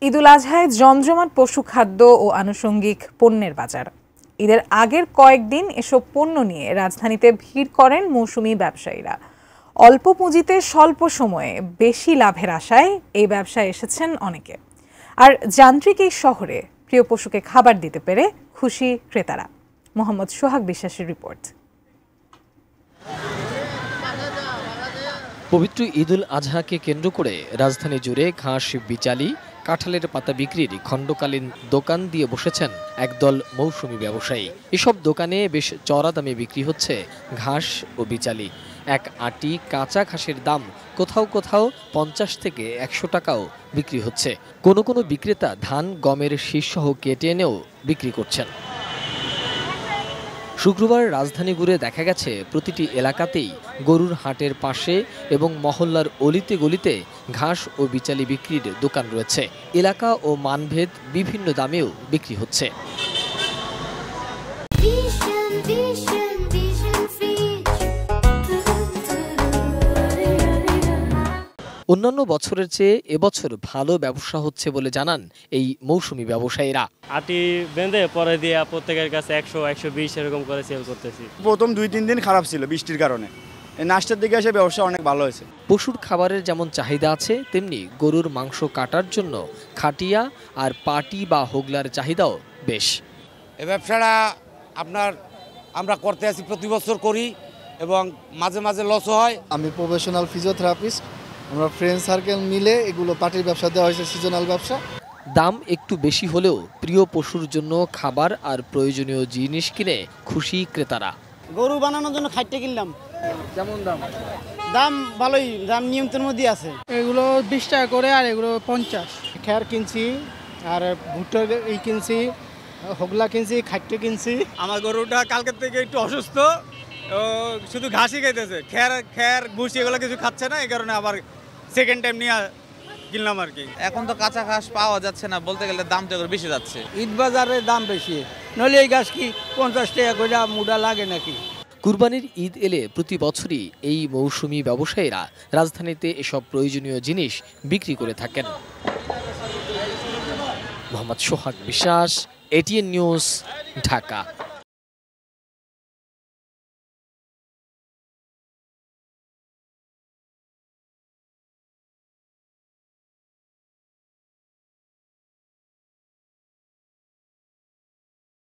ঈদুল আজহায় জমজমাট পশু খাদ্য ও আনুষঙ্গিক পণ্যের বাজার। ঈদের আগের কয়েকদিন এসব পণ্য নিয়ে রাজধানীতে ভিড় করেন মৌসুমি ব্যবসায়ীরা। অল্প পুঁজিতে স্বল্প সময়ে বেশি লাভের আশায় এই ব্যবসায় এসেছেন অনেকে। আর যান্ত্রিক এই শহরে প্রিয় পশুকে খাবার দিতে পেরে খুশি ক্রেতারা। মোহাম্মদ সোহাগ বিশ্বাসের রিপোর্ট। পবিত্র ঈদুল আজহাকে কেন্দ্র করে রাজধানী জুড়ে ঘাস, বিচালি, কাঁঠালের পাতা বিক্রির খণ্ডকালীন দোকান দিয়ে বসেছেন একদল মৌসুমি ব্যবসায়ী। এসব দোকানে বেশ চড়া দামে বিক্রি হচ্ছে ঘাস ও বিচালি। এক আঁটি কাঁচা ঘাসের দাম কোথাও কোথাও 50 থেকে 100 টাকাও বিক্রি হচ্ছে। কোনো কোনো বিক্রেতা ধান, গমের শীষসহ কেটে এনেও বিক্রি করছেন। শুক্রবার রাজধানী ঘুরে দেখা গেছে প্রতিটি এলাকাতেই গরুর হাটের পাশে এবং মহল্লার অলিতে গলিতে ঘাস ও বিচালি বিক্রির দোকান রয়েছে। এলাকা ও মানভেদ বিভিন্ন দামেও বিক্রি হচ্ছে। অন্যান্য বছরের চেয়ে এবছর ভালো ব্যবসা হচ্ছে বলে জানান এই মৌসুমি ব্যবসায়ীরা। আটি বেঁধে পরে দিয়ে প্রত্যেকের কাছে 100-120 এরকম করে সেল করতেছি। প্রথম 2-3 দিন খারাপ ছিল বৃষ্টির কারণে, নাস্তার দিকে এসে ব্যবসা অনেক ভালো হয়েছে। পশুর খাবারের যেমন চাহিদা আছে, তেমনি গরুর মাংস কাটার জন্য খাটিয়া আর পাটি বা হোগলার চাহিদাও বেশ। এই ব্যবসাটা আমরা করতে আসি, প্রতি বছর করি এবং মাঝে মাঝে লসও হয়। আমি প্রফেশনাল ফিজিওথেরাপিস্ট। আমরা ফ্রেন্ড সার্কেল মিলে এগুলো পাটির ব্যবসা দেওয়া হয়েছে, সিজনাল ব্যবসা। দাম একটু বেশি হলেও প্রিয় পশুর জন্য খাবার আর প্রয়োজনীয় জিনিস কিনে খুশি ক্রেতারা। গরু বানানোর জন্য খাদ্য কিনলাম। যেমন দাম ভালোই, দাম নিয়ন্ত্রণের মধ্যে আছে। এগুলো 20 টাকা করে আর এগুলো 50। খের কিনছি আর ভুট্টা কিনছি, হোগলা কিনছি, খাদ্য কিনছি। আমার গরুটা কালকের থেকে একটু অসুস্থ, শুধু ঘাসই খাইতেছে, খের ভুসি এগুলো কিছু খাচ্ছে না, এই কারণে আবার সেকেন্ড টাইম নিয়ে কিনলাম আর কি। এখন তো কাঁচা ঘাস পাওয়া যাচ্ছে না, বলতে গেলে দাম তো বেশি যাচ্ছে। ঈদ বাজারের দাম বেশি, নইলে এই ঘাস কি 50 টাকা করে মুড়া লাগে নাকি? কুরবানির ঈদ এলে প্রতি বছরই এই মৌসুমি ব্যবসায়ীরা রাজধানীতে এসব প্রয়োজনীয় জিনিস বিক্রি করে থাকেন। মোহাম্মদ সোহাগ বিশ্বাস, এটিএন নিউজ, ঢাকা।